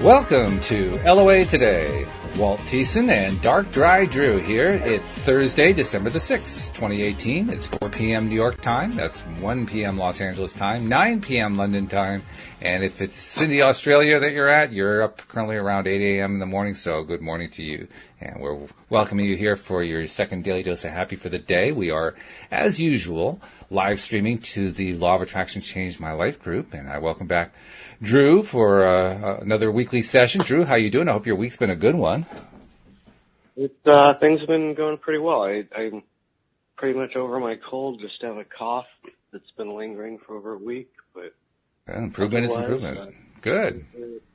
Welcome to LOA Today. Walt Thiessen and Dark Dry Drew here. It's Thursday, December the 6th, 2018. It's 4 p.m. New York time. That's 1 p.m. Los Angeles time, 9 p.m. London time. And if it's Sydney, Australia that you're at, you're up currently around 8 a.m. in the morning, so good morning to you. And we're welcoming you here for your second Daily Dose of Happy for the day. We are, as usual, live streaming to the Law of Attraction Changed My Life group. And I welcome back Drew for another weekly session. Drew, how you doing? I hope your week's been a good one. Things have been going pretty well. I'm pretty much over my cold. Just have a cough that's been lingering for over a week. But improvement is improvement. Good.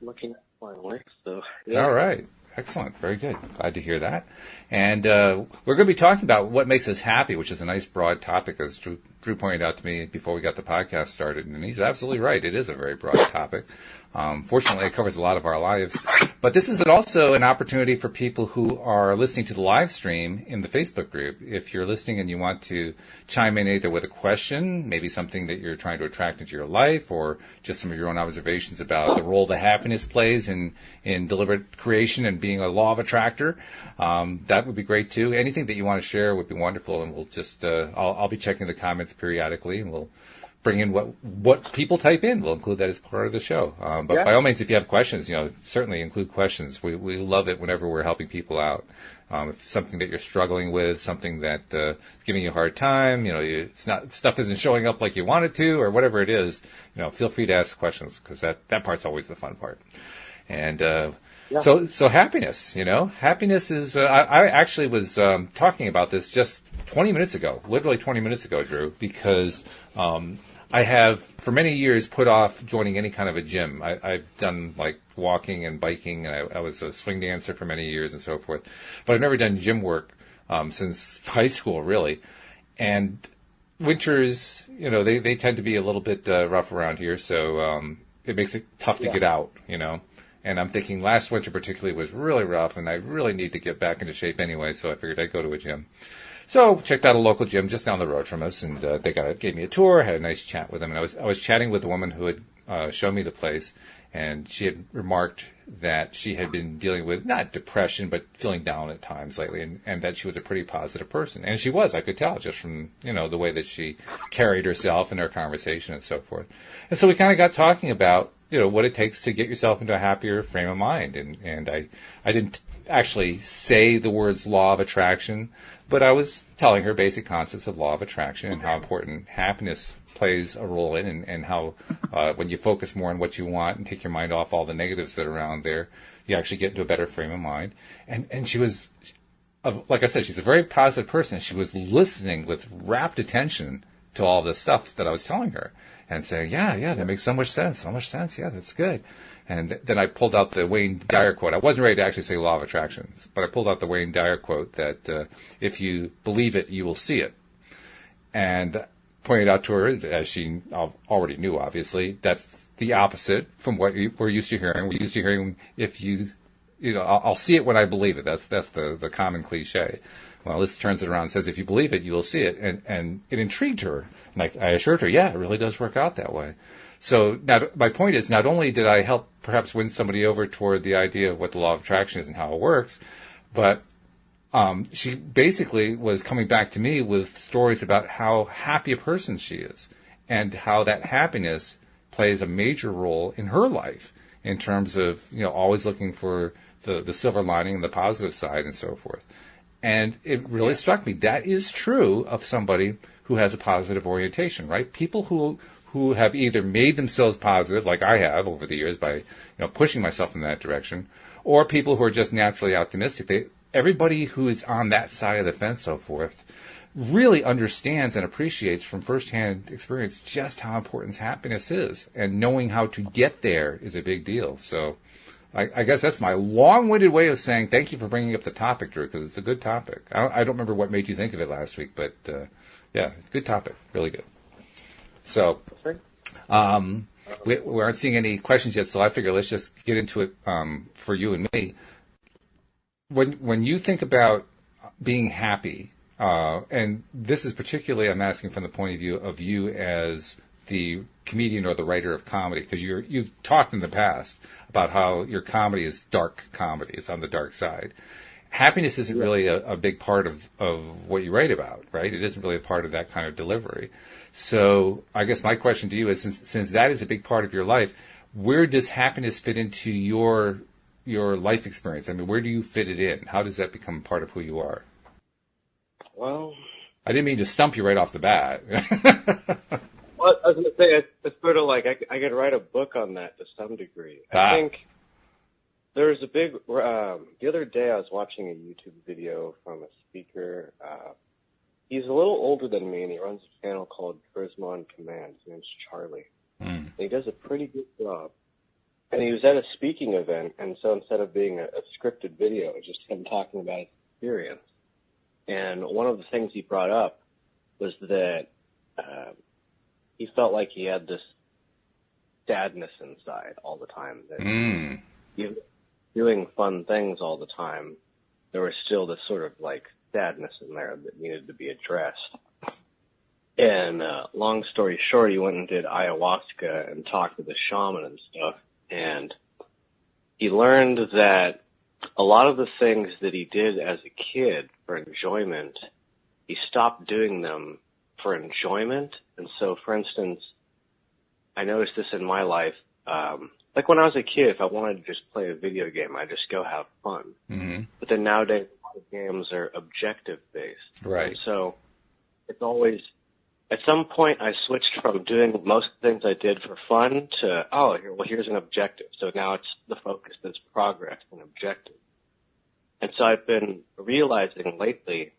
Looking at finally. So yeah. All right. Excellent. Very good. Glad to hear that. And we're going to be talking about what makes us happy, which is a nice broad topic, as Drew pointed out to me before we got the podcast started. And he's absolutely right. It is a very broad topic. Fortunately, it covers a lot of our lives. But this is also an opportunity for people who are listening to the live stream in the Facebook group. If you're listening and you want to chime in either with a question, maybe something that you're trying to attract into your life, or just some of your own observations about the role that happiness plays in deliberate creation and being a law of attractor, that would be great too. Anything that you want to share would be wonderful, and we'll just I'll be checking the comments periodically, and we'll bring in what people type in. We'll include that as part of the show. But by all means, if you have questions, certainly include questions. We love it whenever we're helping people out. If something that you're struggling with, something that is giving you a hard time, stuff isn't showing up like you want it to, or whatever it is, feel free to ask questions, because that part's always the fun part. And So happiness, happiness is. I actually was talking about this just 20 minutes ago, literally 20 minutes ago, Drew, because I have, for many years, put off joining any kind of a gym. I've done, walking and biking, and I was a swing dancer for many years and so forth. But I've never done gym work since high school, really. And winters, they tend to be a little bit rough around here, so it makes it tough to get out, And I'm thinking last winter particularly was really rough, and I really need to get back into shape anyway, so I figured I'd go to a gym. So checked out a local gym just down the road from us, and they gave me a tour, had a nice chat with them. And I was chatting with a woman who had shown me the place, and she had remarked that she had been dealing with, not depression, but feeling down at times lately, and that she was a pretty positive person. And she was, I could tell, just from, the way that she carried herself in her conversation and so forth. And so we kind of got talking about, what it takes to get yourself into a happier frame of mind. And I didn't actually say the words law of attraction, but I was telling her basic concepts of law of attraction and how important happiness plays a role in, and how when you focus more on what you want and take your mind off all the negatives that are around there, you actually get into a better frame of mind. And she was, like I said, she's a very positive person. She was listening with rapt attention to all the stuff that I was telling her, and saying, yeah, that makes so much sense. Yeah, that's good. And then I pulled out the Wayne Dyer quote. I wasn't ready to actually say law of attraction, but I pulled out the Wayne Dyer quote that if you believe it, you will see it. And pointed out to her, as she already knew, obviously, that's the opposite from what we're used to hearing. We're used to hearing, if I'll see it when I believe it. That's the common cliche. Well, this turns it around and says, if you believe it, you will see it. And it intrigued her. And I assured her, it really does work out that way. So now my point is, not only did I help perhaps win somebody over toward the idea of what the law of attraction is and how it works, but she basically was coming back to me with stories about how happy a person she is, and how that happiness plays a major role in her life in terms of, always looking for the silver lining and the positive side and so forth. And it really struck me. That is true of somebody who has a positive orientation, right? People who have either made themselves positive, like I have over the years by, pushing myself in that direction, or people who are just naturally optimistic. Everybody who is on that side of the fence, so forth, really understands and appreciates from firsthand experience just how important happiness is, and knowing how to get there is a big deal. So I guess that's my long-winded way of saying thank you for bringing up the topic, Drew, because it's a good topic. I don't remember what made you think of it last week, but good topic, really good. So we aren't seeing any questions yet, so I figure let's just get into it for you and me. When you think about being happy, and this is particularly, I'm asking from the point of view of you as the comedian or the writer of comedy? Because you've talked in the past about how your comedy is dark comedy. It's on the dark side. Happiness isn't really a big part of what you write about, right? It isn't really a part of that kind of delivery. So I guess my question to you is, since that is a big part of your life, where does happiness fit into your life experience? I mean, where do you fit it in? How does that become part of who you are? Well, I didn't mean to stump you right off the bat. well, I was going to say, it's sort of like I could write a book on that to some degree. I think there's a big, the other day I was watching a YouTube video from a speaker. He's a little older than me, and he runs a channel called Charisma on Command. His name's Charlie. And he does a pretty good job. And he was at a speaking event, and so instead of being a scripted video, it was just him talking about his experience. And one of the things he brought up was that he felt like he had this sadness inside all the time. That even doing fun things all the time, there was still this sort of like sadness in there that needed to be addressed. And long story short, he went and did ayahuasca and talked to the shaman and stuff. And he learned that a lot of the things that he did as a kid for enjoyment, he stopped doing them for enjoyment. And so, for instance, I noticed this in my life. Like when I was a kid, if I wanted to just play a video game, I'd just go have fun. Mm-hmm. But then nowadays, a lot of games are objective-based. Right. And so it's always, at some point, I switched from doing most things I did for fun to, here's an objective. So now it's the focus is progress and objective. And so I've been realizing lately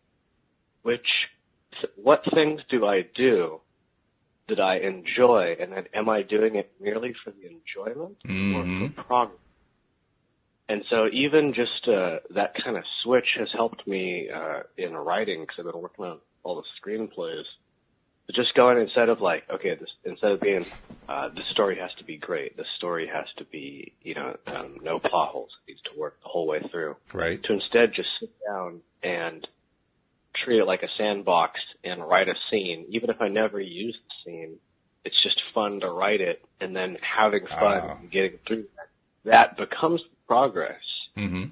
what things do I do that I enjoy, and then am I doing it merely for the enjoyment or for progress? And so even just that kind of switch has helped me in writing, because I've been working on all the screenplays. But just going instead of like, okay, instead of being, this story has to be great, the story has to be, no plot holes, it needs to work the whole way through. Right. To instead just sit down and treat it like a sandbox and write a scene. Even if I never use the scene, it's just fun to write it, and then having fun and getting through that becomes progress. Mm-hmm.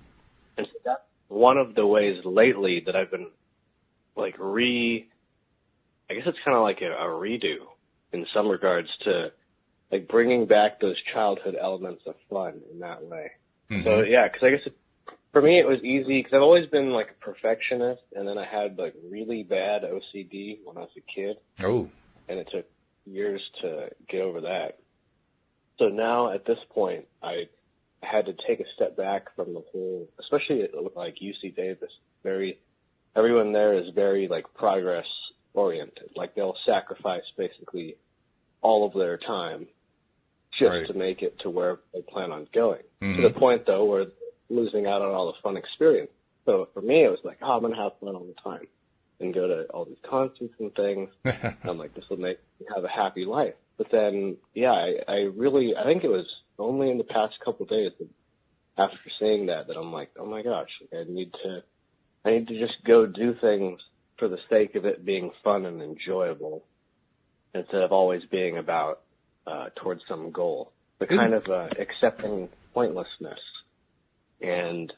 And so that's one of the ways lately that I've been like I guess it's kind of like a redo in some regards to like bringing back those childhood elements of fun in that way. Mm-hmm. So yeah, because I guess for me it was easy because I've always been like a perfectionist, and then I had like really bad OCD when I was a kid. Oh. And it took years to get over that. So now at this point, I had to take a step back from the whole, especially at like UC Davis. Everyone there is very like progress oriented. Like they'll sacrifice basically all of their time just to make it to where they plan on going. Mm-hmm. To the point though where they're losing out on all the fun experience. So for me, it was like, I'm going to have fun all the time and go to all these concerts and things. I'm like, this will make me have a happy life. But then, I think it was only in the past couple of days that after seeing that I'm like, oh my gosh, I need to just go do things for the sake of it being fun and enjoyable instead of always being about towards some goal. But kind of accepting pointlessness. And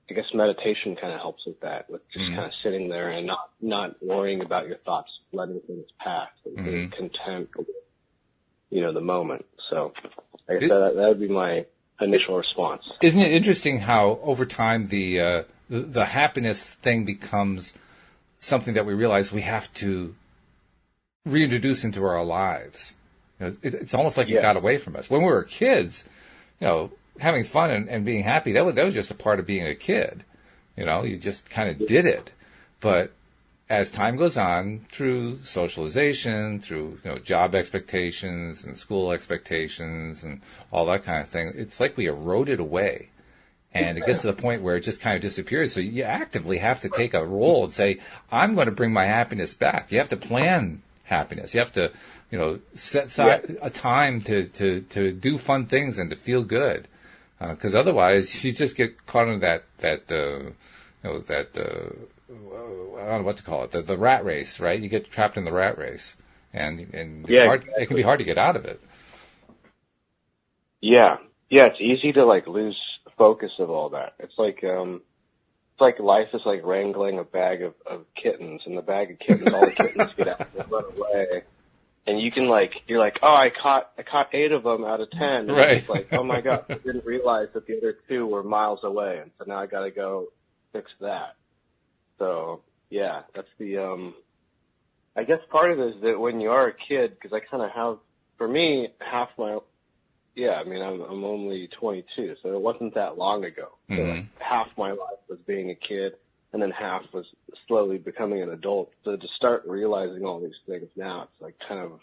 I guess meditation kind of helps with that, with just kind of sitting there and not worrying about your thoughts, letting things pass, and being content with, the moment. So I guess that would be my initial response. Isn't it interesting how over time the happiness thing becomes something that we realize we have to reintroduce into our lives? It's almost like it got away from us. When we were kids, having fun and being happy, that was just a part of being a kid. You just kind of did it. But as time goes on, through socialization, through job expectations and school expectations and all that kind of thing, it's like we erode it away. And it gets to the point where it just kind of disappears. So you actively have to take a role and say, I'm going to bring my happiness back. You have to plan happiness. You have to, set aside a time to do fun things and to feel good. Because otherwise, you just get caught in that I don't know what to call it, the rat race, right? You get trapped in the rat race, and it's hard, it can be hard to get out of it. Yeah. Yeah, it's easy to like lose focus of all that. It's like life is like wrangling a bag of kittens. In the bag of kittens, all the kittens get out and run away. And you can like, you're like, oh, I caught 8 of them out of 10. And Right. it's like, oh my God, I didn't realize that the other 2 were miles away. And so now I got to go fix that. So yeah, that's the, I guess part of it is that when you are a kid, because I kind of have, for me, half my, yeah, I mean, I'm only 22, so it wasn't that long ago. So like half my life was being a kid, and then half was slowly becoming an adult. So to start realizing all these things now, it's like kind of,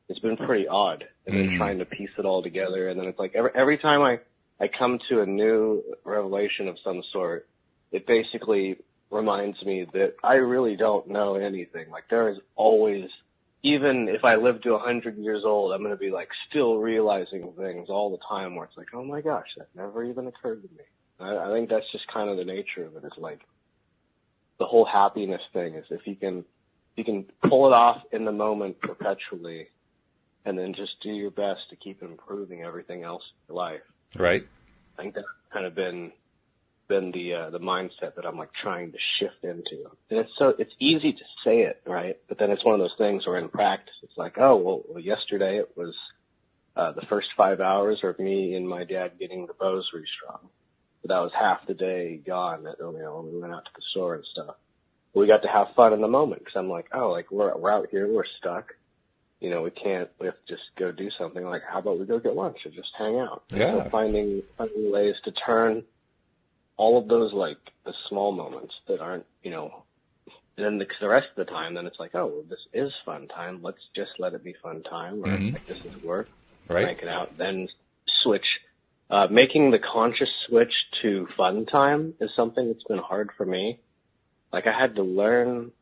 it's been pretty odd. And then trying to piece it all together, and then it's like every time I come to a new revelation of some sort, it basically reminds me that I really don't know anything. Like there is always, even if I live to 100 years old, I'm going to be like still realizing things all the time where it's like, oh my gosh, that never even occurred to me. I think that's just kind of the nature of it. It's like the whole happiness thing is if you can pull it off in the moment perpetually and then just do your best to keep improving everything else in your life. Right. I think that's kind of been the mindset that I'm like trying to shift into. And it's easy to say it, right? But then it's one of those things where in practice it's like, oh, well yesterday it was the first 5 hours of me and my dad getting the bows restrung. So that was half the day gone. You know, when we went out to the store and stuff. We got to have fun in the moment because I'm like, oh, like we're out here, we're stuck. You know, we have to just go do something. Like, how about we go get lunch or just hang out? Yeah. So finding ways to turn all of those, like, the small moments that aren't, you know, and then the rest of the time, then it's like, oh, well, this is fun time. Let's just let it be fun time. Or like, this is work. Right. Crank it out. Then switch. Making the conscious switch to fun time is something that's been hard for me. Like, I had to learn,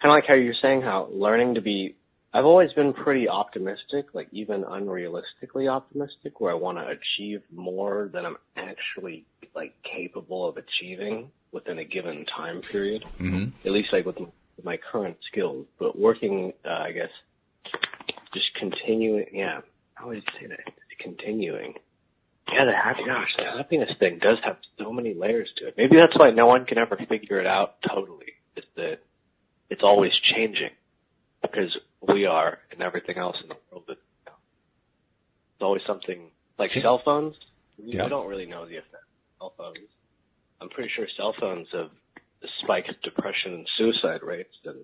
kind of like how you're saying, how learning to be, I've always been pretty optimistic, like even unrealistically optimistic, where I want to achieve more than I'm actually like capable of achieving within a given time period. At least like with my current skills. But working, I guess, just continuing. Yeah, I always say that. Continuing. Yeah, the happiness thing does have so many layers to it. Maybe that's why no one can ever figure it out totally. Is that it's always changing because we are, and everything else in the world is. It's always something like cell phones. We don't really know the effect of cell phones. I'm pretty sure cell phones have spiked depression and suicide rates, and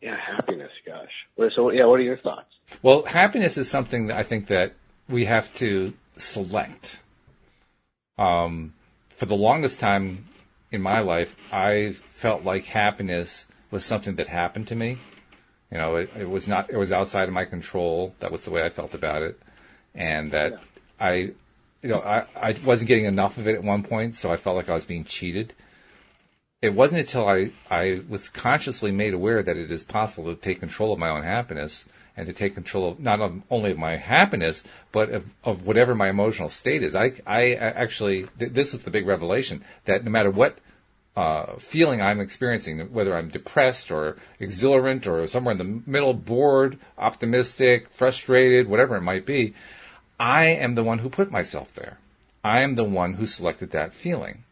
happiness. Gosh. What are your thoughts? Well, happiness is something that I think that we have to select. For the longest time in my life, I felt like happiness was something that happened to me. You know, it was outside of my control. That was the way I felt about it. And that I wasn't getting enough of it at one point, so I felt like I was being cheated. It wasn't until I was consciously made aware that it is possible to take control of my own happiness and to take control of not only of my happiness, but of whatever my emotional state is. I actually, this is the big revelation, that no matter what feeling I'm experiencing, whether I'm depressed or exhilarant or somewhere in the middle, bored, optimistic, frustrated, whatever it might be, I am the one who put myself there. I am the one who selected that feeling.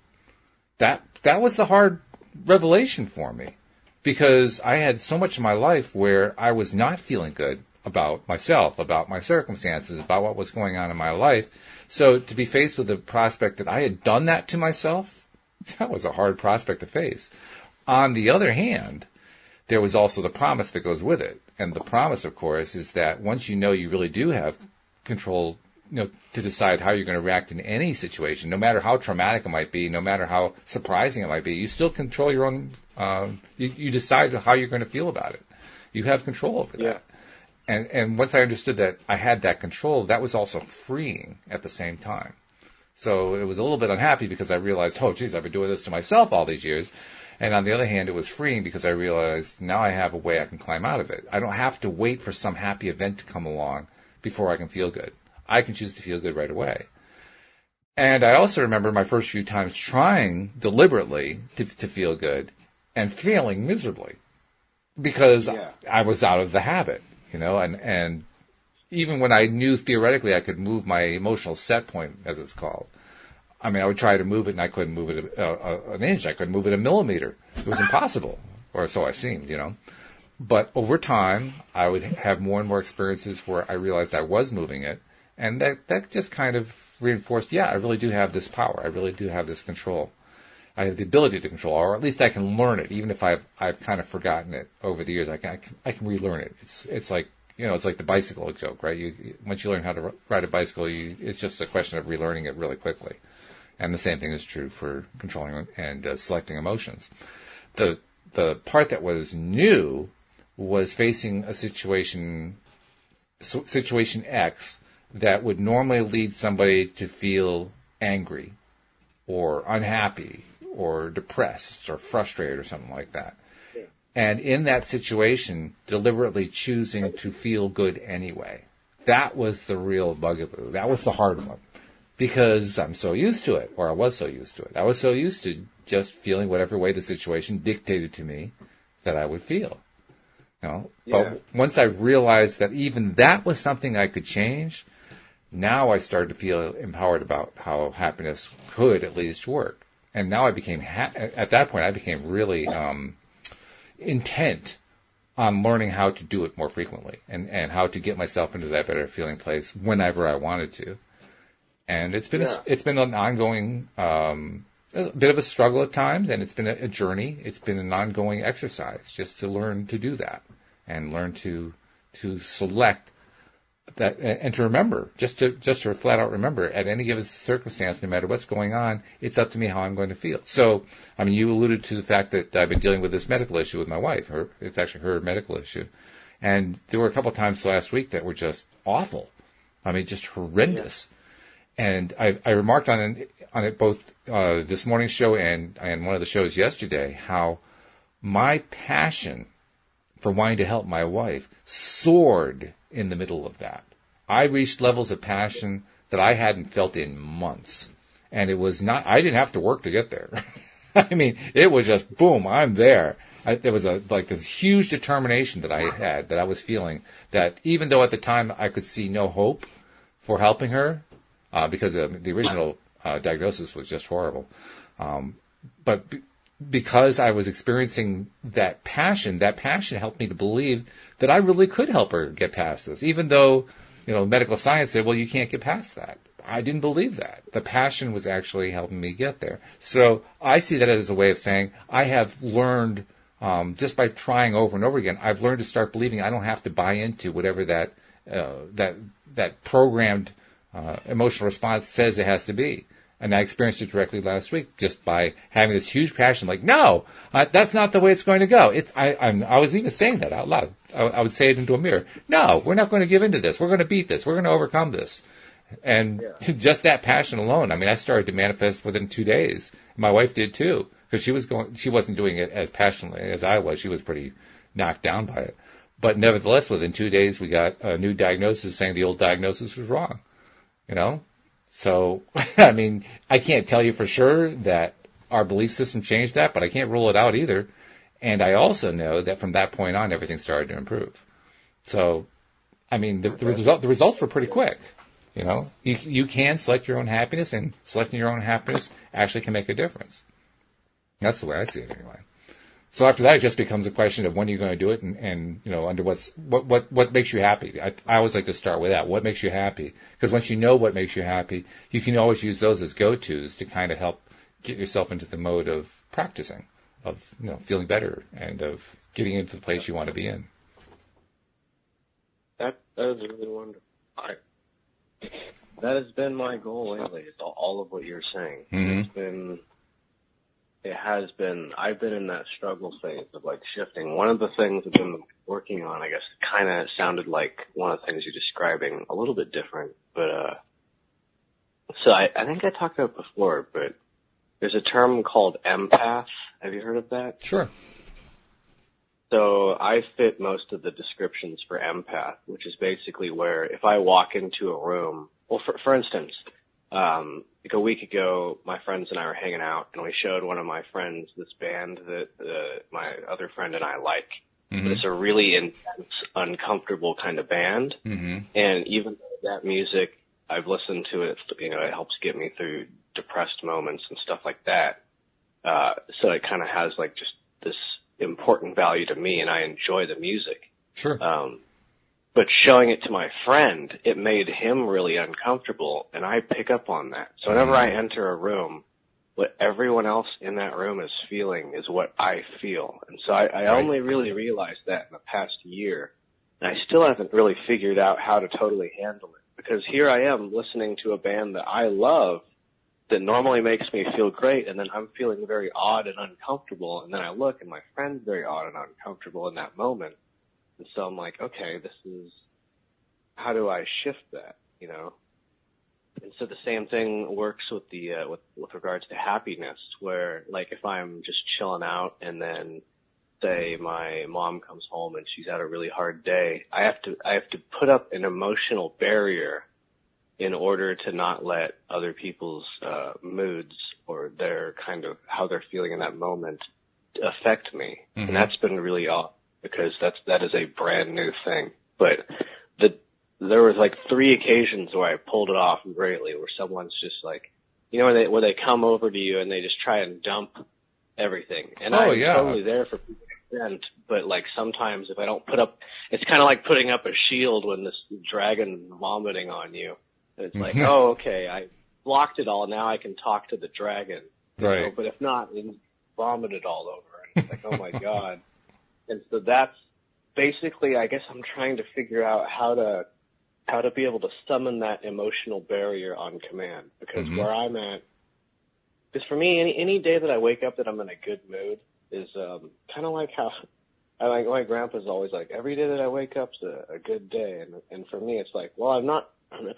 That was the hard revelation for me, because I had so much in my life where I was not feeling good about myself, about my circumstances, about what was going on in my life. So to be faced with the prospect that I had done that to myself, that was a hard prospect to face. On the other hand, there was also the promise that goes with it. And the promise, of course, is that once you know you really do have control, to decide how you're going to react in any situation, no matter how traumatic it might be, no matter how surprising it might be, you still control your own, you decide how you're going to feel about it. You have control over that. And once I understood that I had that control, that was also freeing at the same time. So it was a little bit unhappy because I realized, oh, geez, I've been doing this to myself all these years. And on the other hand, it was freeing because I realized now I have a way I can climb out of it. I don't have to wait for some happy event to come along before I can feel good. I can choose to feel good right away. And I also remember my first few times trying deliberately to feel good and failing miserably because I was out of the habit, and even when I knew theoretically I could move my emotional set point, as it's called. I mean, I would try to move it, and I couldn't move it an inch. I couldn't move it a millimeter. It was impossible, or so I seemed, you know. But over time, I would have more and more experiences where I realized I was moving it, and that just kind of reinforced, yeah, I really do have this power. I really do have this control. I have the ability to control, or at least I can learn it, even if I've kind of forgotten it over the years. I can relearn it. It's like, you know, it's like the bicycle joke, right? Once you learn how to ride a bicycle, it's just a question of relearning it really quickly. And the same thing is true for controlling and selecting emotions. The part that was new was facing a situation X that would normally lead somebody to feel angry or unhappy or depressed or frustrated or something like that. Yeah. And in that situation, deliberately choosing to feel good anyway. That was the real bugaboo. That was the hard one. Because I'm so used to it, or I was so used to it. I was so used to just feeling whatever way the situation dictated to me that I would feel. You know? Yeah. But once I realized that even that was something I could change, now I started to feel empowered about how happiness could at least work. And now I became, at that point, I became really intent on learning how to do it more frequently and how to get myself into that better feeling place whenever I wanted to. And it's been an ongoing, a bit of a struggle at times, and it's been a journey. It's been an ongoing exercise just to learn to do that and learn to select that and to remember, just to flat out remember at any given circumstance, no matter what's going on, it's up to me how I'm going to feel. So, I mean, you alluded to the fact that I've been dealing with this medical issue with my wife. It's actually her medical issue. And there were a couple of times last week that were just awful. I mean, just horrendous. Yeah. And I remarked on it both this morning's show and one of the shows yesterday how my passion for wanting to help my wife soared in the middle of that. I reached levels of passion that I hadn't felt in months. And it was not, I didn't have to work to get there. I mean, it was just, boom, I'm there. There was this huge determination that I had, that I was feeling, that even though at the time I could see no hope for helping her, because the original diagnosis was just horrible. But because I was experiencing that passion helped me to believe that I really could help her get past this, even though, you know, medical science said, well, you can't get past that. I didn't believe that. The passion was actually helping me get there. So I see that as a way of saying I have learned, just by trying over and over again, I've learned to start believing I don't have to buy into whatever that programmed emotional response says it has to be. And I experienced it directly last week just by having this huge passion, like, no, that's not the way it's going to go. I was even saying that out loud. I would say it into a mirror. No, we're not going to give in to this. We're going to beat this. We're going to overcome this. And just that passion alone, I mean, I started to manifest within 2 days. My wife did too, because she wasn't doing it as passionately as I was. She was pretty knocked down by it. But nevertheless, within 2 days, we got a new diagnosis saying the old diagnosis was wrong. You know? So, I mean, I can't tell you for sure that our belief system changed that, but I can't rule it out either. And I also know that from that point on, everything started to improve. So, I mean, the results were pretty quick. You know, you can select your own happiness, and selecting your own happiness actually can make a difference. That's the way I see it anyway. So after that, it just becomes a question of when are you going to do it, and you know, under what makes you happy. I always like to start with that. What makes you happy? Because once you know what makes you happy, you can always use those as go-tos to kind of help get yourself into the mode of practicing, of, you know, feeling better, and of getting into the place you want to be in. That is really wonderful. That has been my goal lately. It's all of what you're saying. Mm-hmm. I've been in that struggle phase of like shifting. One of the things I've been working on, I guess, kind of sounded like one of the things you're describing, a little bit different. But, so I think I talked about it before, but there's a term called empath. Have you heard of that? Sure. So I fit most of the descriptions for empath, which is basically where if I walk into a room, well, for instance, like a week ago, my friends and I were hanging out, and we showed one of my friends this band that my other friend and I like. but it's a really intense, uncomfortable kind of band. And even though that music, I've listened to it, it helps get me through depressed moments and stuff like that. So it kind of has like just this important value to me, and I enjoy the music. Sure. But showing it to my friend, it made him really uncomfortable, and I pick up on that. So whenever I enter a room, what everyone else in that room is feeling is what I feel. And so I only really realized that in the past year, and I still haven't really figured out how to totally handle it. Because here I am listening to a band that I love that normally makes me feel great, and then I'm feeling very odd and uncomfortable, and then I look, and my friend's very odd and uncomfortable in that moment. And so I'm like, okay, how do I shift that, And so the same thing works with the with regards to happiness, where like if I'm just chilling out and then say my mom comes home and she's had a really hard day, I have to put up an emotional barrier in order to not let other people's moods or their kind of how they're feeling in that moment affect me. And that's been really odd, because that is a brand new thing. But there was like 3 occasions where I pulled it off greatly, where someone's just like, where they come over to you and they just try and dump everything. And I'm totally there for people to extent, but like sometimes if I don't it's kind of like putting up a shield when this dragon vomiting on you. And it's like, oh, okay, I blocked it all. Now I can talk to the dragon. Right. But if not, then vomit it all over. And it's like, oh my God. And so that's basically, I guess I'm trying to figure out how to be able to summon that emotional barrier on command. Because where I'm at, because for me, any day that I wake up that I'm in a good mood is kind of like how my grandpa's always like, every day that I wake up's a good day. And for me, it's like, well,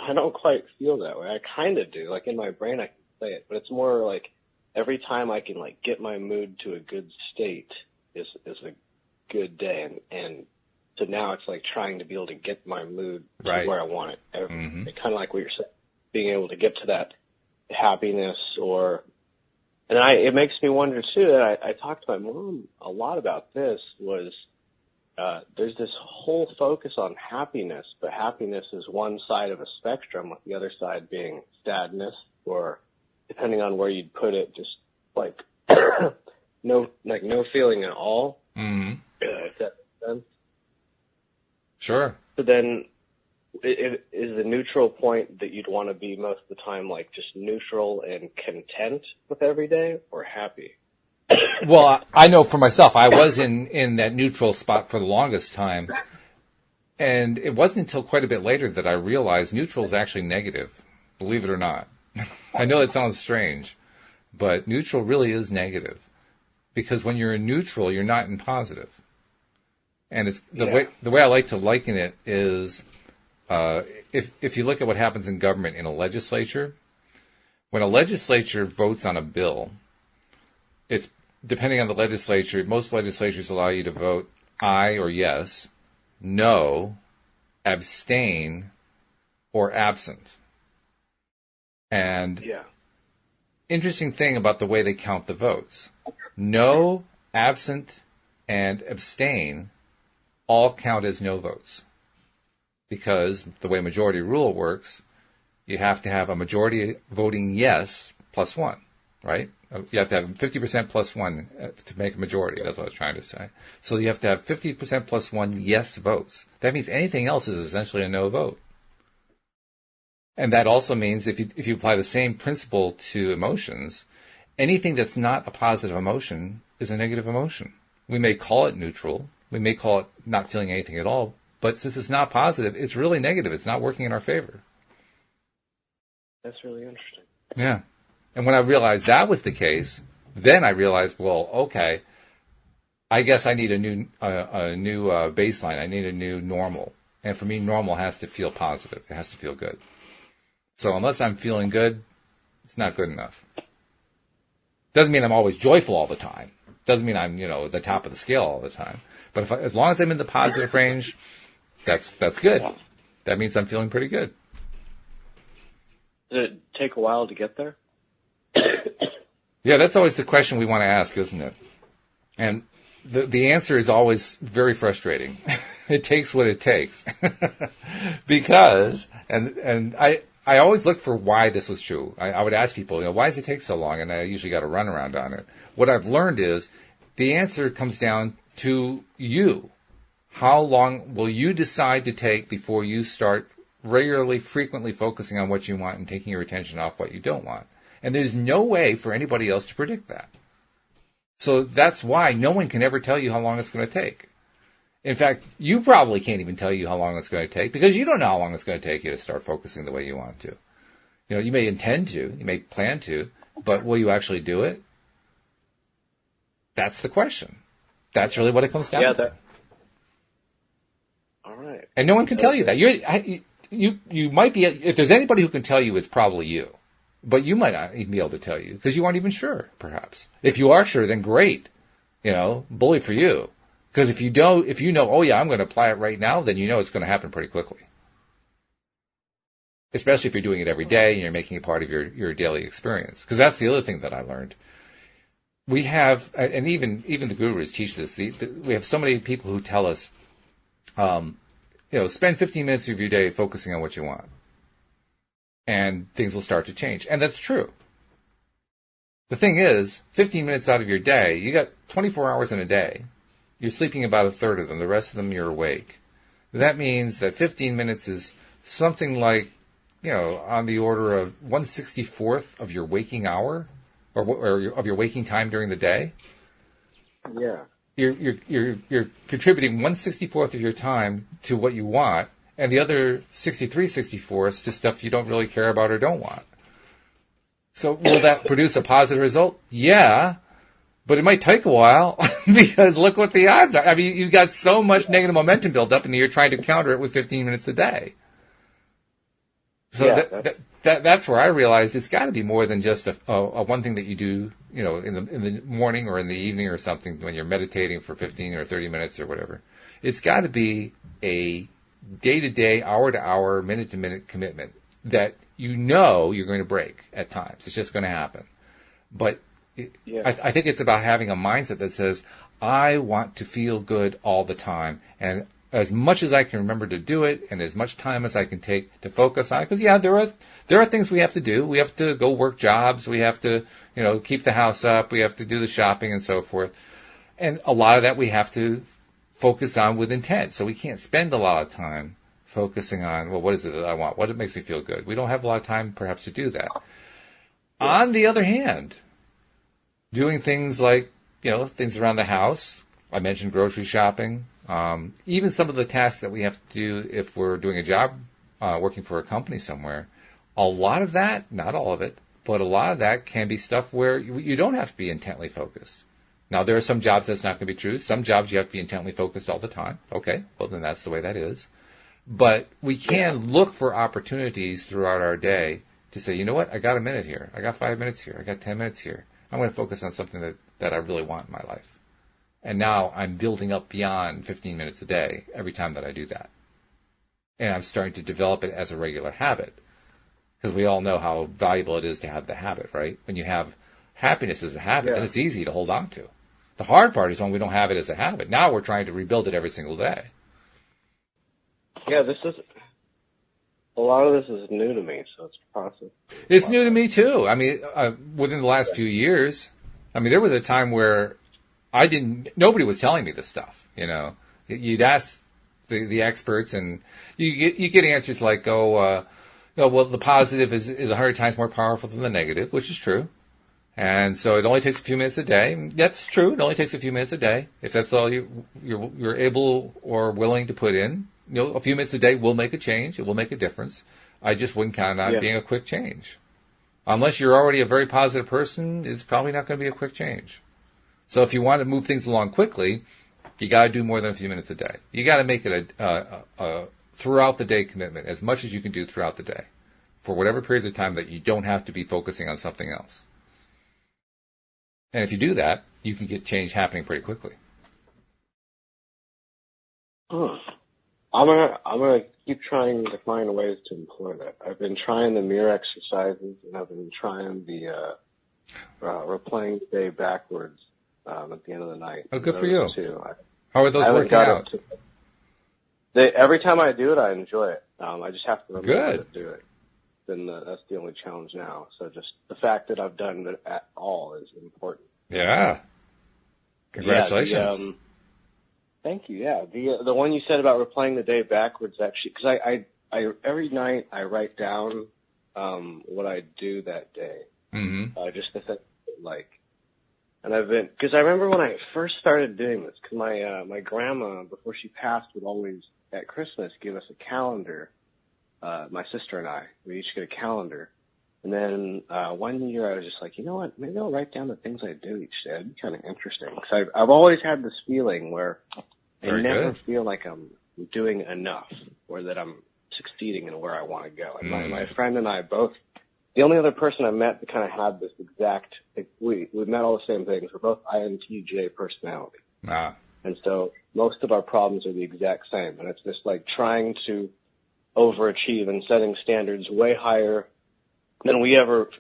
I don't quite feel that way. I kind of do. Like in my brain, I can say it, but it's more like every time I can like get my mood to a good state is a good day. And so now it's like trying to be able to get my mood to where I want it. Kind of like what you're saying, being able to get to that happiness it makes me wonder too, that I talked to my mom a lot about this, was there's this whole focus on happiness, but happiness is one side of a spectrum, with the other side being sadness, or depending on where you'd put it, just like no feeling at all. If that makes sense. Sure. So then, it is the neutral point that you'd want to be most of the time, like just neutral and content with every day, or happy? Well, I know for myself, I was in that neutral spot for the longest time. And it wasn't until quite a bit later that I realized neutral is actually negative, believe it or not. I know it sounds strange, but neutral really is negative. Because when you're in neutral, you're not in positive. And it's the way I like to liken it is, if you look at what happens in government in a legislature, when a legislature votes on a bill, it's depending on the legislature. Most legislatures allow you to vote aye or yes, no, abstain, or absent. And interesting thing about the way they count the votes: no, absent, and abstain all count as no votes. Because the way majority rule works, you have to have a majority voting yes plus 1, right? You have to have 50% plus 1 to make a majority. That's what I was trying to say. So you have to have 50% plus 1 yes votes. That means anything else is essentially a no vote. And that also means if you apply the same principle to emotions, anything that's not a positive emotion is a negative emotion. We may call it neutral. We may call it not feeling anything at all. But since it's not positive, it's really negative. It's not working in our favor. That's really interesting. Yeah. And when I realized that was the case, then I realized, well, okay, I guess I need a new baseline. I need a new normal. And for me, normal has to feel positive. It has to feel good. So unless I'm feeling good, it's not good enough. Doesn't mean I'm always joyful all the time. Doesn't mean I'm, at the top of the scale all the time. But as long as I'm in the positive range, that's good. That means I'm feeling pretty good. Did it take a while to get there? Yeah, that's always the question we want to ask, isn't it? And the answer is always very frustrating. It takes what it takes. Because, and I always look for why this was true. I would ask people, why does it take so long? And I usually got a runaround on it. What I've learned is the answer comes down to you. How long will you decide to take before you start regularly, frequently focusing on what you want and taking your attention off what you don't want? And there's no way for anybody else to predict that. So that's why no one can ever tell you how long it's going to take. In fact, you probably can't even tell you how long it's going to take because you don't know how long it's going to take you to start focusing the way you want to. You may intend to, you may plan to, but will you actually do it? That's the question. That's really what it comes down to. All right. And no one can tell you that. You might be, if there's anybody who can tell you, it's probably you. But you might not even be able to tell you because you aren't even sure, perhaps. If you are sure, then great. Bully for you. Because if you know, oh yeah, I'm going to apply it right now, then you know it's going to happen pretty quickly. Especially if you're doing it every day and you're making it part of your daily experience. Because that's the other thing that I learned. We have, and even the gurus teach this, we have so many people who tell us, spend 15 minutes of your day focusing on what you want. And things will start to change. And that's true. The thing is, 15 minutes out of your day, you got 24 hours in a day. You're sleeping about a third of them. The rest of them you're awake. That means that 15 minutes is something like, on the order of 1/64th of your waking hour or of your waking time during the day. Yeah. You're contributing 1/64th of your time to what you want, and the other 63/64ths to stuff you don't really care about or don't want. So will that produce a positive result? Yeah, but it might take a while because look what the odds are. I mean, you've got so much negative momentum built up, and you're trying to counter it with 15 minutes a day. So that's where I realized it's got to be more than just a one thing that you do, in the morning or in the evening or something when you're meditating for 15 or 30 minutes or whatever. It's got to be a day-to-day, hour-to-hour, minute-to-minute commitment that you're going to break at times. It's just going to happen. But I think it's about having a mindset that says, I want to feel good all the time. And as much as I can remember to do it and as much time as I can take to focus on it. Because, there are things we have to do. We have to go work jobs. We have to, keep the house up. We have to do the shopping and so forth. And a lot of that we have to focus on with intent. So we can't spend a lot of time focusing on, well, what is it that I want? What makes me feel good? We don't have a lot of time perhaps to do that. On the other hand, doing things like, things around the house. I mentioned grocery shopping. Even some of the tasks that we have to do if we're doing a job, working for a company somewhere, a lot of that, not all of it, but a lot of that can be stuff where you don't have to be intently focused. Now, there are some jobs that's not going to be true. Some jobs you have to be intently focused all the time. Okay, well, then that's the way that is. But we can look for opportunities throughout our day to say, you know what, I got a minute here. I got 5 minutes here. I got 10 minutes here. I'm going to focus on something that I really want in my life. And now I'm building up beyond 15 minutes a day every time that I do that. And I'm starting to develop it as a regular habit. Because we all know how valuable it is to have the habit, right? When you have happiness as a habit, then it's easy to hold on to. The hard part is when we don't have it as a habit. Now we're trying to rebuild it every single day. Yeah, a lot of this is new to me, so it's a process. It's new to me too. I mean, within the last few years, there was a time where nobody was telling me this stuff, You'd ask the experts and you get answers like, well, the positive is 100 times more powerful than the negative, which is true. And so it only takes a few minutes a day. That's true. It only takes a few minutes a day. If that's all you're able or willing to put in, a few minutes a day will make a change. It will make a difference. I just wouldn't count on it being a quick change. Unless you're already a very positive person, it's probably not going to be a quick change. So if you want to move things along quickly, you got to do more than a few minutes a day. You got to make it a throughout the day commitment, as much as you can do throughout the day, for whatever periods of time that you don't have to be focusing on something else. And if you do that, you can get change happening pretty quickly. I'm gonna keep trying to find ways to employ that. I've been trying the mirror exercises, and I've been trying the replaying the day backwards. at the end of the night. Oh, good for you. Too. How are those working out? Every time I do it, I enjoy it. I just have to remember to do it. Then that's the only challenge now. So just the fact that I've done it at all is important. Yeah. Congratulations. Yeah, thank you. Yeah, the one you said about replaying the day backwards, actually, because I every night I write down what I do that day. Mm-hmm. Just to think, like, and because I remember when I first started doing this, because my grandma, before she passed, would always at Christmas give us a calendar. My sister and I, we each get a calendar. And then one year I was just like, you know what, maybe I'll write down the things I do each day. It'd be kind of interesting. Because I've always had this feeling where I never feel like I'm doing enough or that I'm succeeding in where I want to go. And my friend and I both, the only other person I met that kind of had this exact, we met all the same things. We're both INTJ personality. And so most of our problems are the exact same. And it's just like trying to overachieve and setting standards way higher than we ever,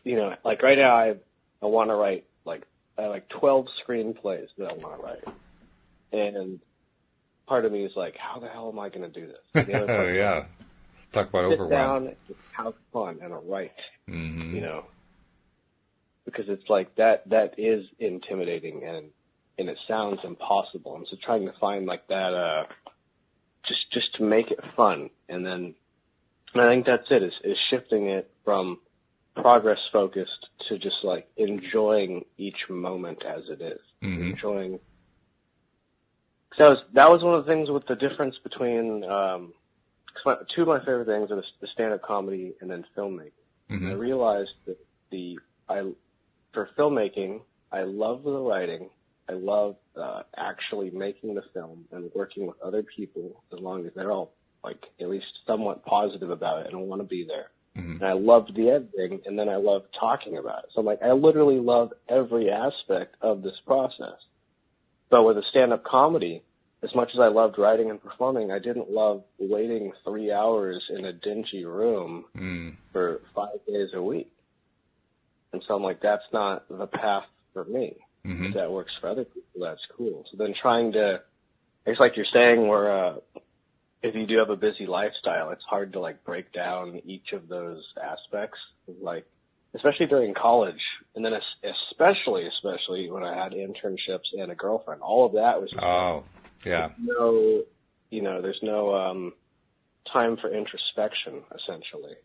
like right now I want to write I have 12 screenplays that I want to write. And part of me is like, how the hell am I going to do this? The other part yeah. Talk about sit overwhelm. down, have fun, and write, mm-hmm. Because it's like that is intimidating and it sounds impossible. And so trying to find like that, just to make it fun. And I think that's it, is shifting it from progress focused to just like enjoying each moment as it is. Mm-hmm. Enjoying. So that was one of the things with the difference between, two of my favorite things are the stand-up comedy and then filmmaking. Mm-hmm. And I realized that for filmmaking, I love the writing. I love actually making the film and working with other people as long as they're all like at least somewhat positive about it and want to be there. Mm-hmm. And I loved the editing, and then I loved talking about it. So I'm like, I literally love every aspect of this process. But with a stand-up comedy, as much as I loved writing and performing, I didn't love waiting 3 hours in a dingy room for 5 days a week. And so I'm like, that's not the path for me. Mm-hmm. If that works for other people, that's cool. So then trying to, it's like you're saying where, if you do have a busy lifestyle, it's hard to like break down each of those aspects, like, especially during college. And then especially when I had internships and a girlfriend, all of that was just there's no time for introspection, essentially.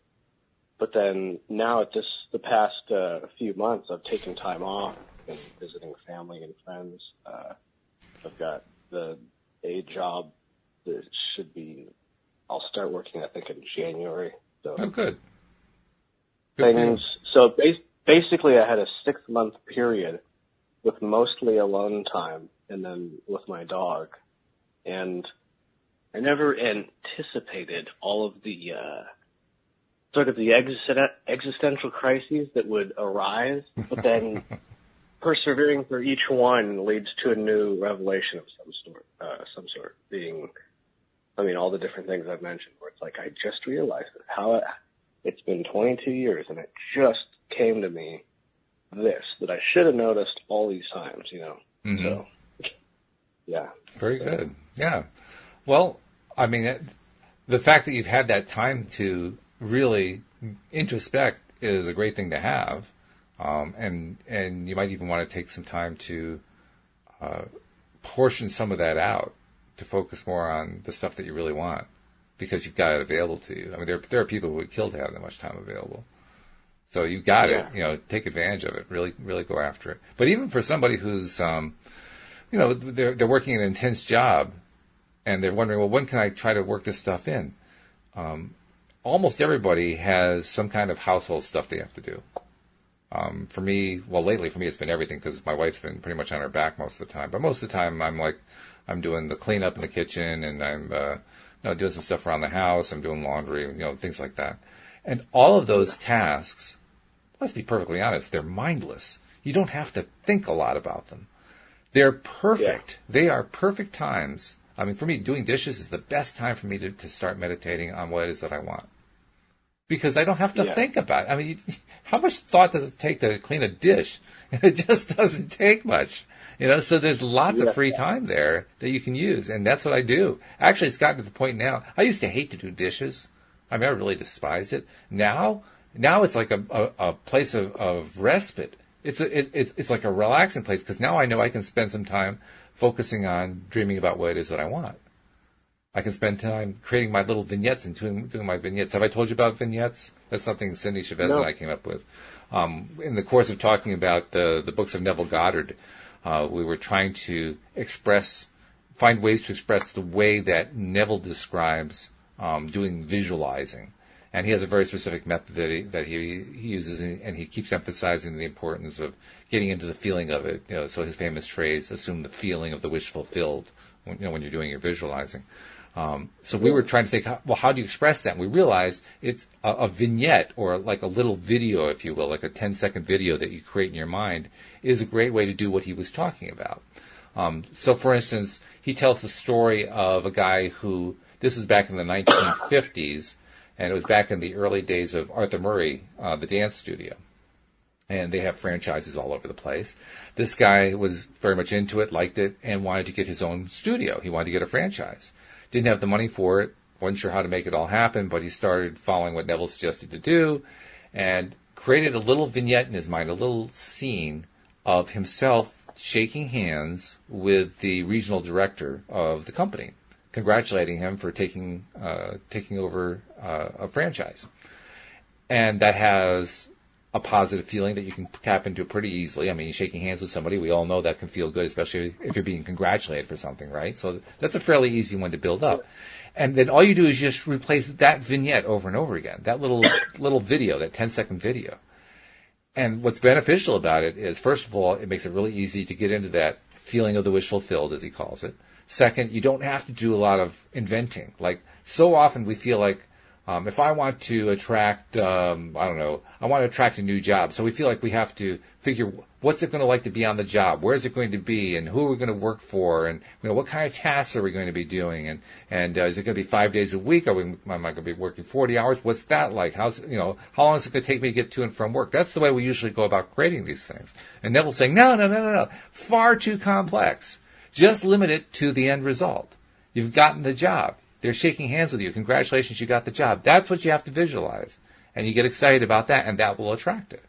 But then now the past few months, I've taken time off and visiting family and friends. I've got a job that I'll start working, I think, in January. So good. So basically I had a 6-month period with mostly alone time and then with my dog. And I never anticipated all of the sort of the existential crises that would arise, but then persevering through each one leads to a new revelation of some sort, being, all the different things I've mentioned, where it's like I just realized how it's been 22 years and it just came to me that I should have noticed all these times, Mm-hmm. So, yeah. Very good. Yeah. Well, the fact that you've had that time to really introspect is a great thing to have. And you might even want to take some time to portion some of that out to focus more on the stuff that you really want because you've got it available to you. There are people who would kill to have that much time available. So you got it, take advantage of it, really, really go after it. But even for somebody who's, they're working an intense job and they're wondering, well, when can I try to work this stuff in? Almost everybody has some kind of household stuff they have to do. For me, lately for me it's been everything because my wife's been pretty much on her back most of the time. But most of the time I'm doing the cleanup in the kitchen and I'm doing some stuff around the house. I'm doing laundry, things like that. And all of those tasks, let's be perfectly honest, they're mindless. You don't have to think a lot about them. They're perfect. Yeah. They are perfect times. For me, doing dishes is the best time for me to start meditating on what it is that I want. Because I don't have to think about it. How much thought does it take to clean a dish? It just doesn't take much. So there's lots of free time there that you can use, and that's what I do. Actually, it's gotten to the point now. I used to hate to do dishes. I mean, I really despised it. Now it's like a place of respite. It's like a relaxing place, because now I know I can spend some time focusing on dreaming about what it is that I want. I can spend time creating my little vignettes and doing my vignettes. Have I told you about vignettes? That's something Cindy Chavez and I came up with. In the course of talking about the books of Neville Goddard, we were trying to find ways to express the way that Neville describes doing visualizing. And he has a very specific method that he uses, and he keeps emphasizing the importance of getting into the feeling of it. So his famous phrase, assume the feeling of the wish fulfilled, when you're doing your visualizing. So we were trying to think, well, how do you express that? And we realized it's a vignette, or like a little video, if you will, like a 10-second video that you create in your mind, is a great way to do what he was talking about. So, for instance, he tells the story of a guy who, this is back in the 1950s, and it was back in the early days of Arthur Murray, the dance studio. And they have franchises all over the place. This guy was very much into it, liked it, and wanted to get his own studio. He wanted to get a franchise. Didn't have the money for it, wasn't sure how to make it all happen, but he started following what Neville suggested to do, and created a little vignette in his mind, a little scene of himself shaking hands with the regional director of the company, congratulating him for taking over a franchise. And that has a positive feeling that you can tap into pretty easily. I mean, shaking hands with somebody, we all know that can feel good, especially if you're being congratulated for something, right? So that's a fairly easy one to build up. And then all you do is just replace that vignette over and over again, that little video, that 10-second video. And what's beneficial about it is, first of all, it makes it really easy to get into that feeling of the wish fulfilled, as he calls it. Second, you don't have to do a lot of inventing. Like, so often we feel like, if I want to attract, I want to attract a new job. So we feel like we have to figure, what's it going to like to be on the job? Where is it going to be? And who are we going to work for? And, what kind of tasks are we going to be doing? And is it going to be 5 days a week? Am I going to be working 40 hours? What's that like? How long is it going to take me to get to and from work? That's the way we usually go about creating these things. And Neville's saying, no. Far too complex. Just limit it to the end result. You've gotten the job. They're shaking hands with you. Congratulations, you got the job. That's what you have to visualize. And you get excited about that, and that will attract it.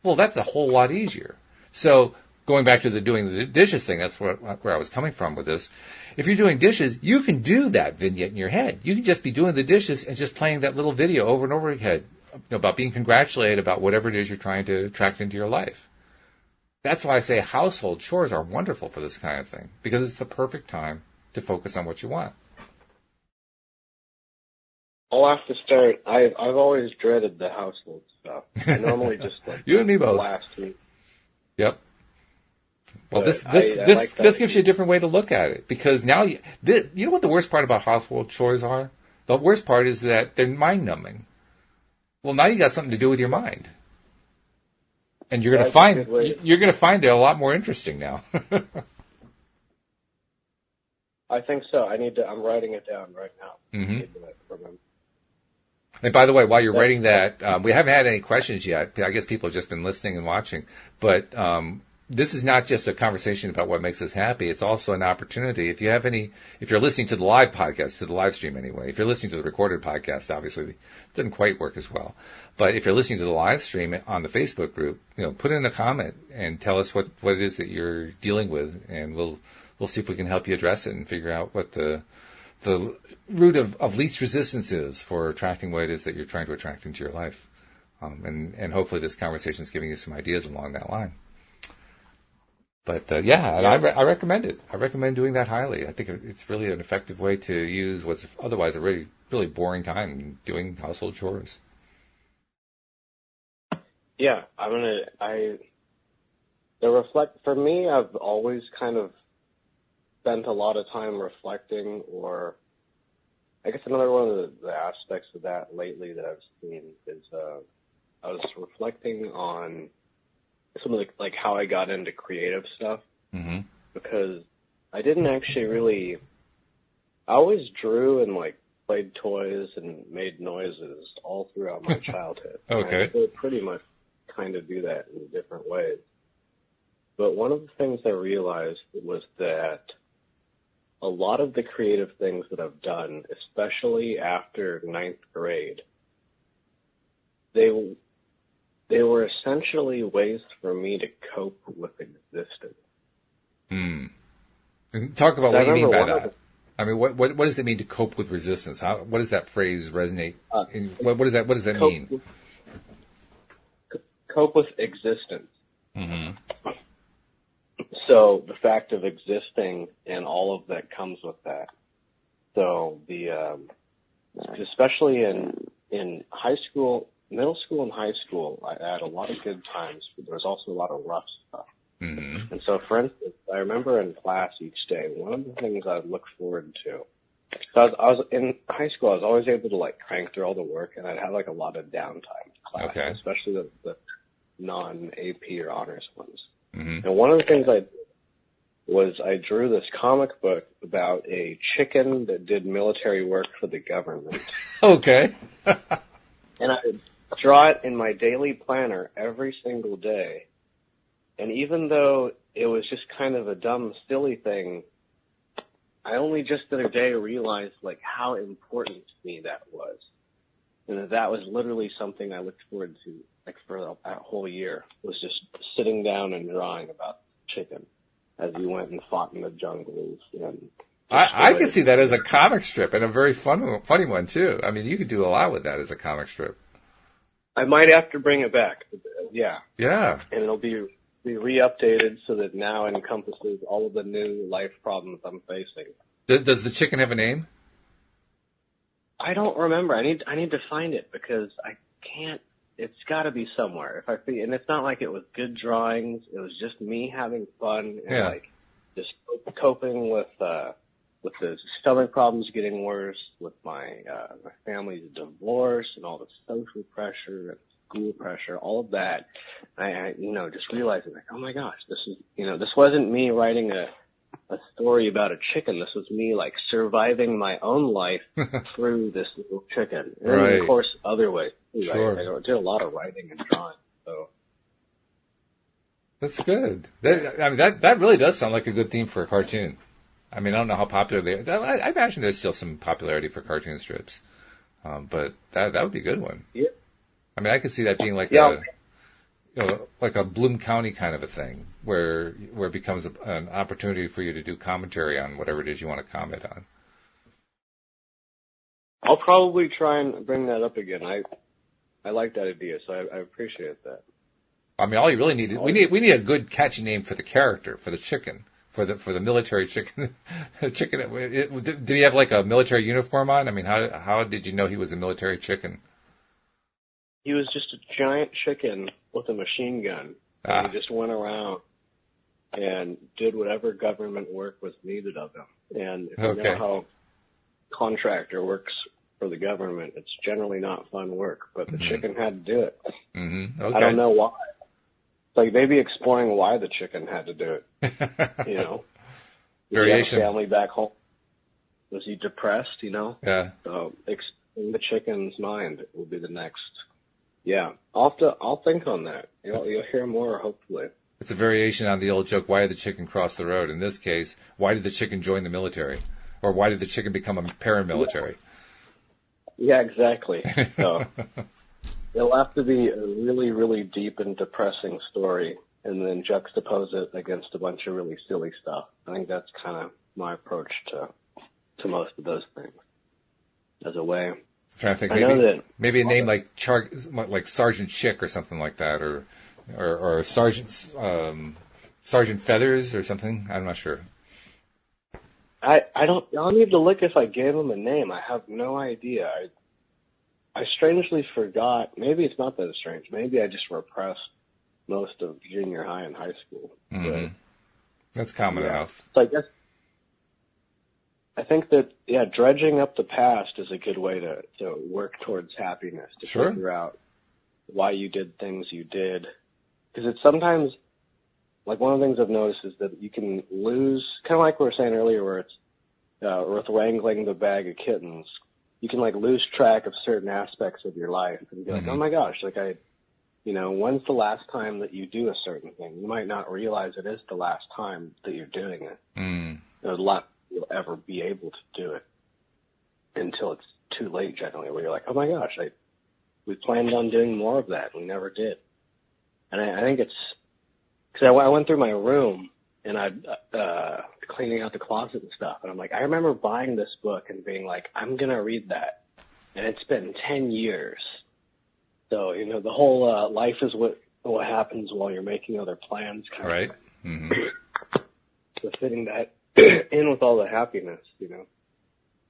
Well, that's a whole lot easier. So going back to doing the dishes thing, that's where I was coming from with this. If you're doing dishes, you can do that vignette in your head. You can just be doing the dishes and just playing that little video over and over again about being congratulated about whatever it is you're trying to attract into your life. That's why I say household chores are wonderful for this kind of thing, because it's the perfect time to focus on what you want. I'll have to start. I've always dreaded the household stuff. I normally just you and me both. Last week. Yep. Well, this gives you a different way to look at it, because now you know what the worst part about household chores are? The worst part is that they're mind numbing. Well, now you got something to do with your mind, and you're going to find they're a lot more interesting now. I think so. I'm writing it down right now. Mm-hmm. And by the way, while you're writing that, we haven't had any questions yet. I guess people have just been listening and watching. But this is not just a conversation about what makes us happy. It's also an opportunity. If you're listening to the live podcast, to the live stream anyway, if you're listening to the recorded podcast, obviously it doesn't quite work as well. But if you're listening to the live stream on the Facebook group, put in a comment and tell us what it is that you're dealing with, and we'll see if we can help you address it and figure out what the root of least resistance is for attracting what it is that you're trying to attract into your life. And hopefully this conversation is giving you some ideas along that line. But, I recommend it. I recommend doing that highly. I think it's really an effective way to use what's otherwise a really, really boring time doing household chores. Yeah, for me, I've always kind of spent a lot of time reflecting, or I guess another one of the aspects of that lately that I've seen is I was reflecting on some of like how I got into creative stuff, mm-hmm. because I didn't actually really. I always drew and like played toys and made noises all throughout my childhood. Okay, I still pretty much kind of do that in different ways, But one of the things I realized was that a lot of the creative things that I've done, especially after ninth grade, they were essentially ways for me to cope with existence. Talk about what you mean by that. I mean, what does it mean to cope with resistance? What does that phrase resonate? What does that mean? Cope with existence. Mm-hmm. So the fact of existing and all of that comes with that. So especially in high school, middle school and high school, I had a lot of good times, but there was also a lot of rough stuff. Mm-hmm. And so, for instance, I remember in class each day, one of the things I would look forward to. So I was in high school. I was always able to like crank through all the work, and I'd have like a lot of downtime in class, especially the non-AP or honors ones. Mm-hmm. And one of the things I drew this comic book about a chicken that did military work for the government. Okay. And I would draw it in my daily planner every single day. And even though it was just kind of a dumb, silly thing, I only just the other day realized like how important to me that was. And that was literally something I looked forward to like for that whole year, was just sitting down and drawing about chicken as he went and fought in the jungles. And I can see that as a comic strip, and a very funny one too. I mean, you could do a lot with that as a comic strip. I might have to bring it back. Yeah. Yeah. And it'll be re-updated so that now encompasses all of the new life problems I'm facing. Does the chicken have a name? I don't remember. I need to find it because I can't. It's got to be somewhere. And it's not like it was good drawings. It was just me having fun and like just coping with the stomach problems getting worse, with my family's divorce and all the social pressure and school pressure, all of that. I just realizing like, oh my gosh, this wasn't me writing a story about a chicken. This was me like surviving my own life through this little chicken. And then, of course, other ways. Sure. I did a lot of writing and drawing. So that's good. That really does sound like a good theme for a cartoon. I mean, I don't know how popular they are. I imagine there's still some popularity for cartoon strips. But that would be a good one. Yeah. I mean, I could see that being like like a Bloom County kind of a thing, where it becomes an opportunity for you to do commentary on whatever it is you want to comment on. I'll probably try and bring that up again. I like that idea, so I appreciate that. I mean, all you really need we need a good catchy name for the character, for the chicken, for the military chicken. Did he have like a military uniform on? I mean, how did you know he was a military chicken? He was just a giant chicken with a machine gun. And he just went around and did whatever government work was needed of him. And if you know how contractor works for the government, it's generally not fun work, but the chicken had to do it. Mm-hmm. Okay. I don't know why. It's like maybe exploring why the chicken had to do it. You know, variation. He had a family back home. Was he depressed? You know. Yeah. So exploring the chicken's mind will be the next. Yeah, I'll think on that. You'll hear more, hopefully. It's a variation on the old joke, why did the chicken cross the road? In this case, why did the chicken join the military? Or why did the chicken become a paramilitary? Yeah, exactly. So it'll have to be a really, really deep and depressing story, and then juxtapose it against a bunch of really silly stuff. I think that's kind of my approach to most of those things as a way. I'm trying to think, maybe a name like Sergeant Chick or something like that, or Sergeant Feathers or something. I'm not sure. I'll need to look if I gave him a name. I have no idea. I strangely forgot. Maybe it's not that strange. Maybe I just repressed most of junior high and high school. Mm-hmm. That's common enough. So I think that, dredging up the past is a good way to work towards happiness, to figure out why you did things you did. Because it's sometimes, like one of the things I've noticed is that you can lose, kind of like we were saying earlier where it's with wrangling the bag of kittens, you can like lose track of certain aspects of your life and be like, oh my gosh, like I when's the last time that you do a certain thing? You might not realize it is the last time that you're doing it. There's a lot you'll ever be able to do it until it's too late, generally, where you're like, oh my gosh, we planned on doing more of that. We never did. And I think it's because I went through my room and cleaning out the closet and stuff. And I'm like, I remember buying this book and being like, I'm going to read that. And it's been 10 years. So, the whole life is what happens while you're making other plans. Right. Mm-hmm. So fitting that in with all the happiness,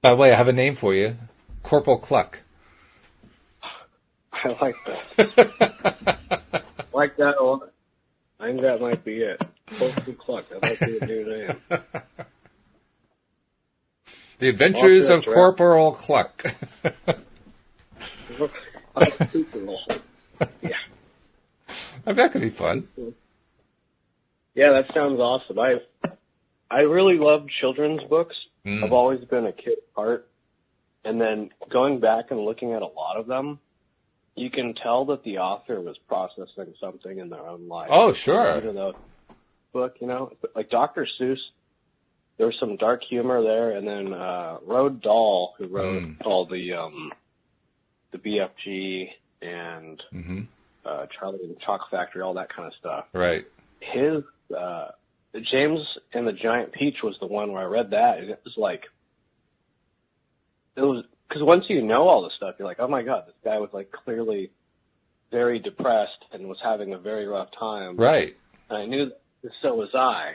By the way, I have a name for you. Corporal Cluck. I like that. Like that one. I think that might be it. Corporal Cluck. That might be a new name. The Adventures of Corporal Cluck. Yeah. That could be fun. Yeah, that sounds awesome. I really love children's books. I've always been a kid at heart. And then going back and looking at a lot of them, you can tell that the author was processing something in their own life. Oh, sure. Even though book, like Dr. Seuss, there was some dark humor there. And then Roald Dahl, who wrote all the BFG and Charlie and the Chocolate Factory, all that kind of stuff. Right. His James and the Giant Peach was the one where I read that, and it was because once you know all the stuff, you're like, oh my god, this guy was like clearly very depressed and was having a very rough time. Right. And I knew that, so was I.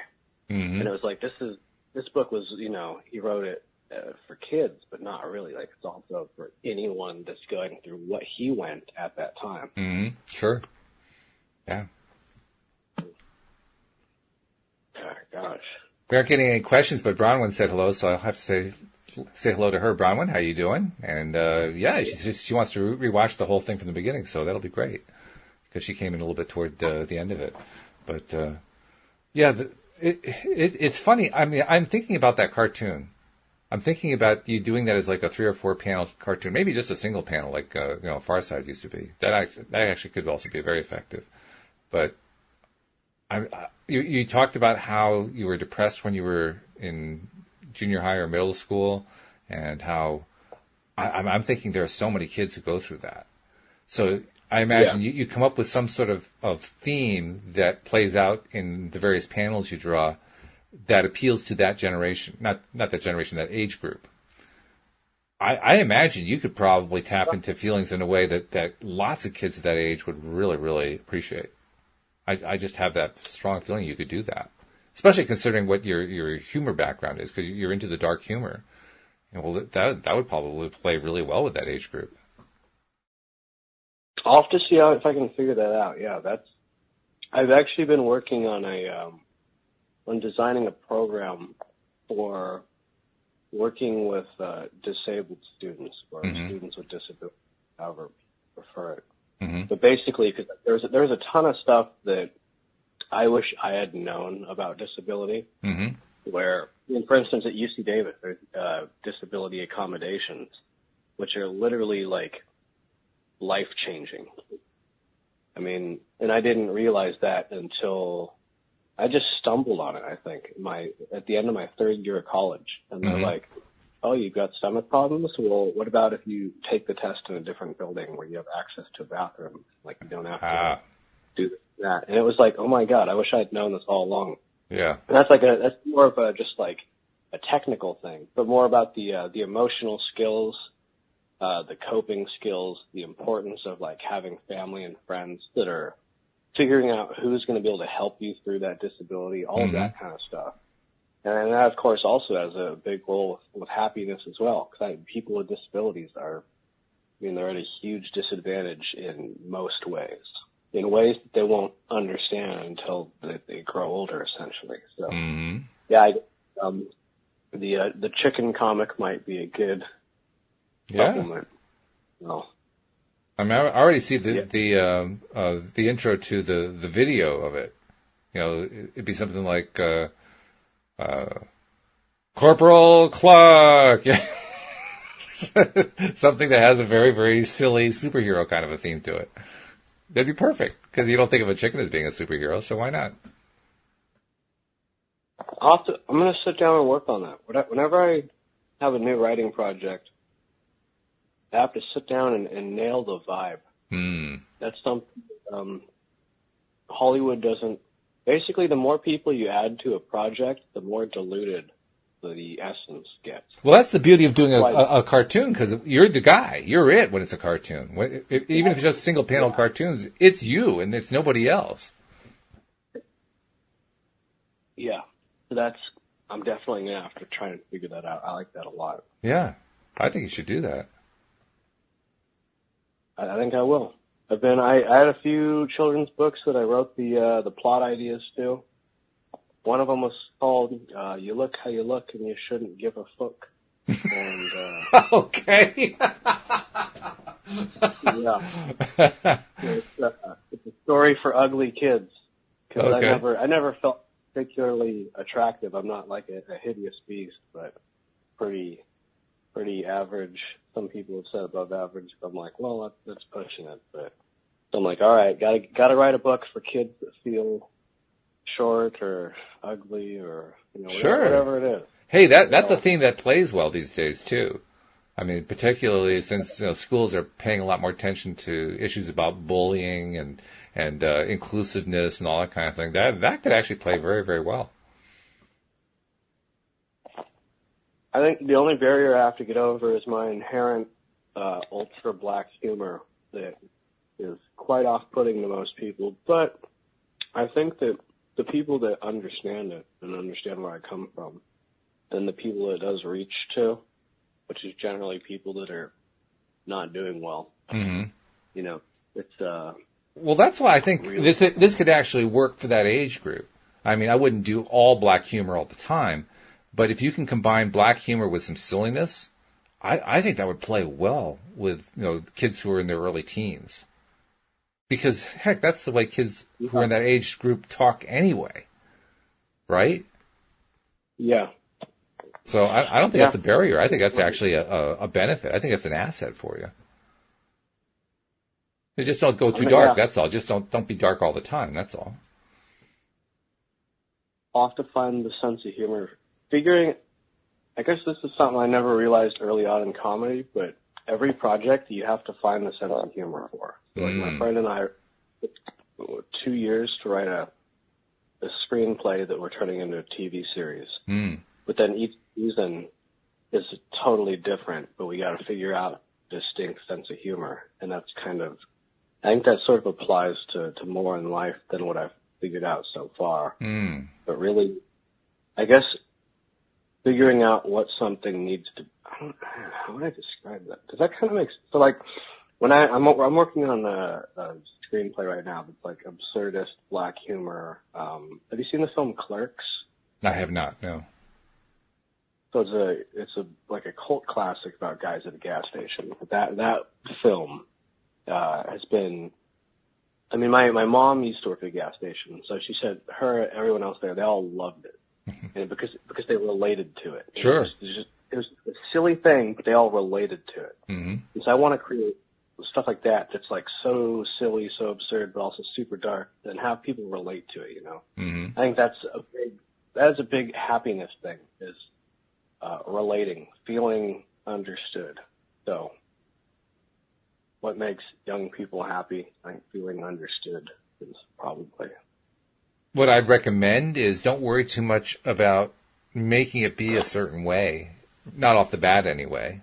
And it was like, this book was, he wrote it for kids, but not really. Like, it's also for anyone that's going through what he went at that time. Sure. Yeah. Oh, gosh. We aren't getting any questions, but Bronwyn said hello, so I'll have to say hello to her. Bronwyn, how you doing? And she wants to rewatch the whole thing from the beginning, so that'll be great because she came in a little bit toward the end of it. But it's funny. I mean, I'm thinking about that cartoon. I'm thinking about you doing that as like a 3 or 4 panel cartoon, maybe just a single panel, like Far Side used to be. That actually could also be very effective. But you talked about how you were depressed when you were in junior high or middle school, and how I'm thinking there are so many kids who go through that. So I imagine you come up with some sort of theme that plays out in the various panels you draw that appeals to that generation, not that generation, that age group. I imagine you could probably tap into feelings in a way that lots of kids at that age would really, really appreciate. I just have that strong feeling you could do that, especially considering what your humor background is, because you're into the dark humor. Well, that would probably play really well with that age group. I'll have to see if I can figure that out. Yeah, I've actually been working on on designing a program for working with disabled students or students with disabilities, however you prefer it. But basically, because there's a ton of stuff that I wish I had known about disability. Where, for instance, at UC Davis, there's disability accommodations, which are literally like life-changing. I mean, and I didn't realize that until I just stumbled on it, I think, at the end of my 3rd year of college. And they're like, oh, you've got stomach problems? Well, what about if you take the test in a different building where you have access to a bathroom? Like, you don't have to do that. And it was like, oh my God, I wish I had known this all along. Yeah. And that's more of just like a technical thing, but more about the emotional skills, the coping skills, the importance of like having family and friends that are figuring out who's going to be able to help you through that disability, all of that kind of stuff. And that, of course, also has a big role with happiness as well, because people with disabilities they're at a huge disadvantage in most ways, in ways that they won't understand until they grow older, essentially. So, the chicken comic might be a good supplement. Well, I mean, I already see the intro to the video of it. It'd be something like Corporal Cluck, something that has a very, very silly superhero kind of a theme to it. That'd be perfect, because you don't think of a chicken as being a superhero, so why not? I'm going to sit down and work on that. Whenever I have a new writing project, I have to sit down and nail the vibe. That's something Hollywood doesn't. Basically, the more people you add to a project, the more diluted the essence gets. Well, that's the beauty of doing a cartoon, because you're the guy. You're it when it's a cartoon. Even if it's just single panel cartoons, it's you and it's nobody else. Yeah. So I'm definitely going to have to try and figure that out. I like that a lot. Yeah. I think you should do that. I think I will. I had a few children's books that I wrote the plot ideas to. One of them was called "You Look How You Look and You Shouldn't Give a Fuck." And okay. Yeah, it's a story for ugly kids, because I never felt particularly attractive. I'm not like a hideous beast, but pretty average. Some people have said above average, but I'm like, well, that's pushing it. But so I'm like, all right, gotta write a book for kids that feel short or ugly or whatever it is. Hey, that's a theme that plays well these days too. I mean, particularly since schools are paying a lot more attention to issues about bullying and inclusiveness and all that kind of thing. That could actually play very, very well. I think the only barrier I have to get over is my inherent ultra black humor that is quite off-putting to most people. But I think that the people that understand it and understand where I come from, and the people it does reach to, which is generally people that are not doing well. Mm-hmm. It's well, that's why I think really this could actually work for that age group. I mean, I wouldn't do all black humor all the time, but if you can combine black humor with some silliness, I think that would play well with kids who are in their early teens. Because heck, that's the way kids who are in that age group talk anyway, right? Yeah. So I don't think that's a barrier. I think that's actually a benefit. I think it's an asset for you. You just don't go too dark. That's all. Just don't be dark all the time. That's all. I'll have to find the sense of humor. I guess this is something I never realized early on in comedy, but every project you have to find the sense of humor for. So like my friend and I took 2 years to write a screenplay that we're turning into a TV series. But then each season is totally different, but we got to figure out a distinct sense of humor. And that's I think that sort of applies to more in life than what I've figured out so far. But really, I guess figuring out what something needs to, how would I describe that? Does that kind of make sense? So like, when I'm working on a screenplay right now that's like absurdist black humor. Have you seen the film Clerks? I have not, no. So it's like a cult classic about guys at a gas station. But that film has been. I mean, my mom used to work at a gas station, so she said everyone else there, they all loved it, and because they related to it. Sure. It was a silly thing, but they all related to it. Mm-hmm. And so I want to create stuff like that that's like so silly, so absurd, but also super dark, and have people relate to it. Mm-hmm. I think that's a big happiness thing, is relating, feeling understood. So what makes young people happy? I think feeling understood is probably. What I'd recommend is don't worry too much about making it be a certain way, not off the bat anyway.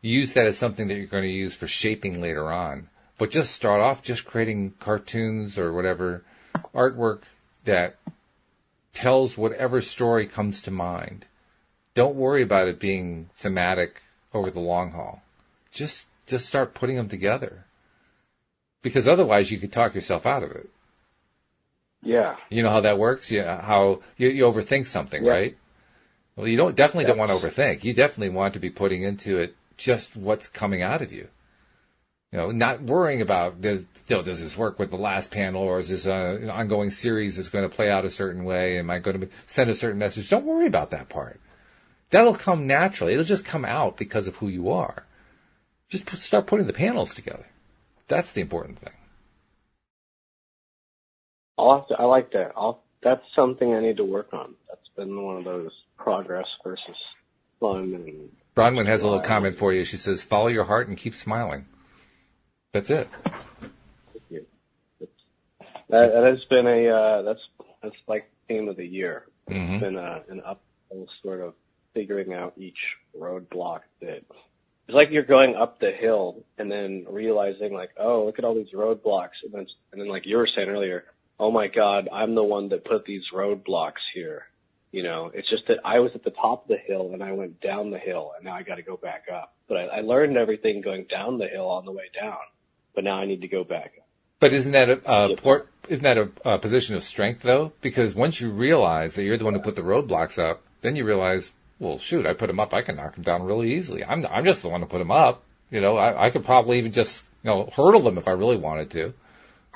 Use that as something that you're going to use for shaping later on. But just start off just creating cartoons or whatever artwork that tells whatever story comes to mind. Don't worry about it being thematic over the long haul. Just start putting them together. Because otherwise you could talk yourself out of it. Yeah. You know how that works? Yeah, how you overthink something, right? Well, you definitely don't want to overthink. You definitely want to be putting into it just what's coming out of you. Not worrying about does this work with the last panel, or is this an ongoing series that's going to play out a certain way? Am I going to send a certain message? Don't worry about that part. That'll come naturally. It'll just come out because of who you are. Just start putting the panels together. That's the important thing. I like that. That's something I need to work on. That's been one of those progress versus fun. And Bronwyn has a little comment for you. She says, "Follow your heart and keep smiling." That's it. Thank you. That has been that's like theme of the year. It's been an uphill sort of figuring out each roadblock that it's like you're going up the hill and then realizing like, oh, look at all these roadblocks, and then like you were saying earlier, oh my God, I'm the one that put these roadblocks here. You know, it's just that I was at the top of the hill and I went down the hill, and now I got to go back up. But I learned everything going down the hill on the way down, but now I need to go back up. But isn't that a position of strength though? Because once you realize that you're the one who put the roadblocks up, then you realize, well, shoot, I put them up. I can knock them down really easily. I'm just the one to put them up. You know, I could probably even just, hurdle them if I really wanted to.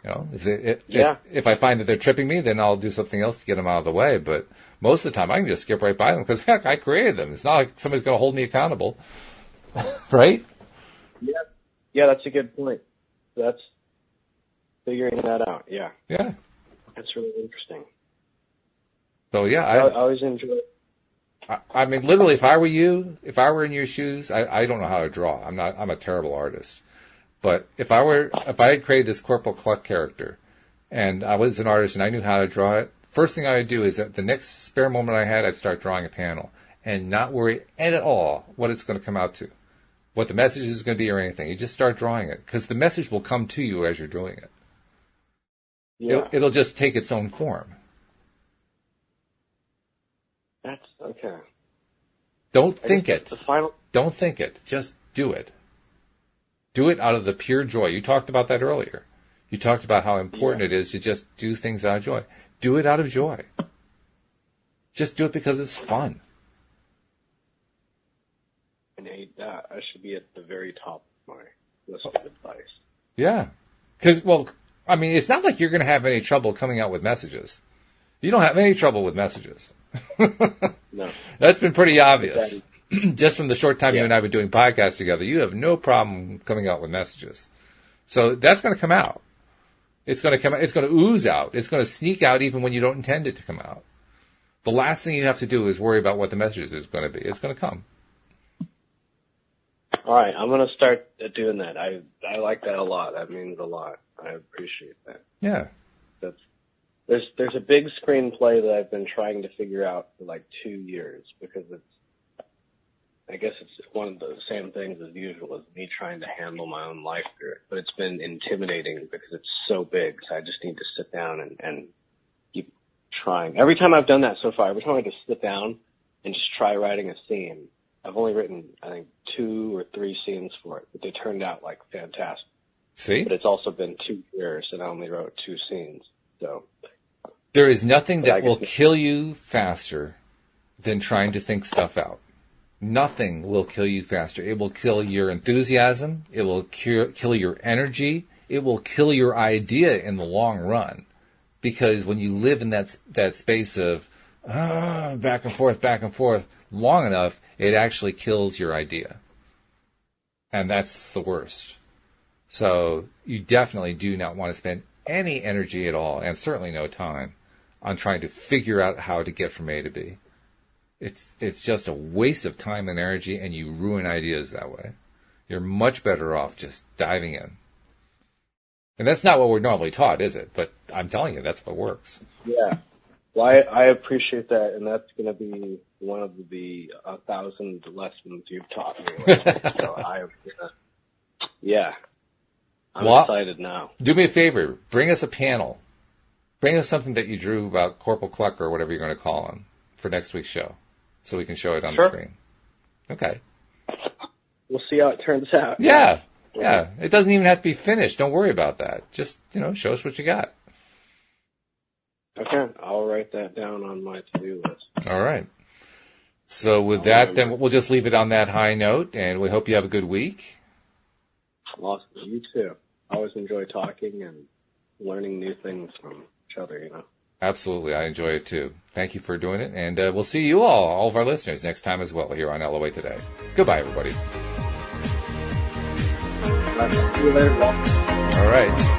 You know, if I find that they're tripping me, then I'll do something else to get them out of the way. But most of the time, I can just skip right by them because, heck, I created them. It's not like somebody's going to hold me accountable. Right? Yeah, that's a good point. That's figuring that out. Yeah. Yeah. That's really interesting. So, yeah. I always enjoy it. I mean, literally, if I were you, if I were in your shoes, I don't know how to draw. I'm a terrible artist. But if I had created this Corporal Cluck character and I was an artist and I knew how to draw it, first thing I would do is at the next spare moment I had, I'd start drawing a panel and not worry at all what it's going to come out to, what the message is going to be or anything. You just start drawing it because the message will come to you as you're doing it. Yeah. It'll just take its own form. That's okay. Don't think it. Final... Don't think it. Just do it. Do it out of the pure joy. You talked about that earlier. You talked about how important it is to just do things out of joy. Do it out of joy. Just do it because it's fun. I hate that. I should be at the very top of my list of advice. Yeah. Because, I mean, it's not like you're going to have any trouble coming out with messages. You don't have any trouble with messages. No. That's been pretty obvious. Just from the short time you and I have been doing podcasts together, you have no problem coming out with messages. So that's going to come out. It's going to come out. It's going to ooze out. It's going to sneak out even when you don't intend it to come out. The last thing you have to do is worry about what the message is going to be. It's going to come. All right. I'm going to start doing that. I like that a lot. That means a lot. I appreciate that. Yeah. There's a big screenplay that I've been trying to figure out for like 2 years because I guess it's one of the same things as usual as me trying to handle my own life through it. But it's been intimidating because it's so big. So I just need to sit down and keep trying. Every time I've done that so far, every time I just sit down and just try writing a scene, I've only written, I think, 2 or 3 scenes for it, but they turned out like fantastic. See? But it's also been 2 years and I only wrote 2 scenes. So there is nothing that will kill you faster than trying to think stuff out. Nothing will kill you faster. It will kill your enthusiasm. It will kill your energy. It will kill your idea in the long run. Because when you live in that space of back and forth long enough, it actually kills your idea. And that's the worst. So you definitely do not want to spend any energy at all, and certainly no time, on trying to figure out how to get from A to B. It's just a waste of time and energy, and you ruin ideas that way. You're much better off just diving in. And that's not what we're normally taught, is it? But I'm telling you, that's what works. Yeah. Well, I appreciate that, and that's going to be one of the 1,000 lessons you've taught me. So I'm excited now. Do me a favor. Bring us a panel. Bring us something that you drew about Corporal Cluck or whatever you're going to call him for next week's show, so we can show it on the screen. Okay. We'll see how it turns out. Yeah. It doesn't even have to be finished. Don't worry about that. Just, show us what you got. Okay. I'll write that down on my to-do list. All right. So with that, then we'll just leave it on that high note, and we hope you have a good week. Awesome. You too. I always enjoy talking and learning new things from each other, Absolutely. I enjoy it too. Thank you for doing it. And we'll see you all of our listeners, next time as well here on LOA Today. Goodbye, everybody. See you later. All right.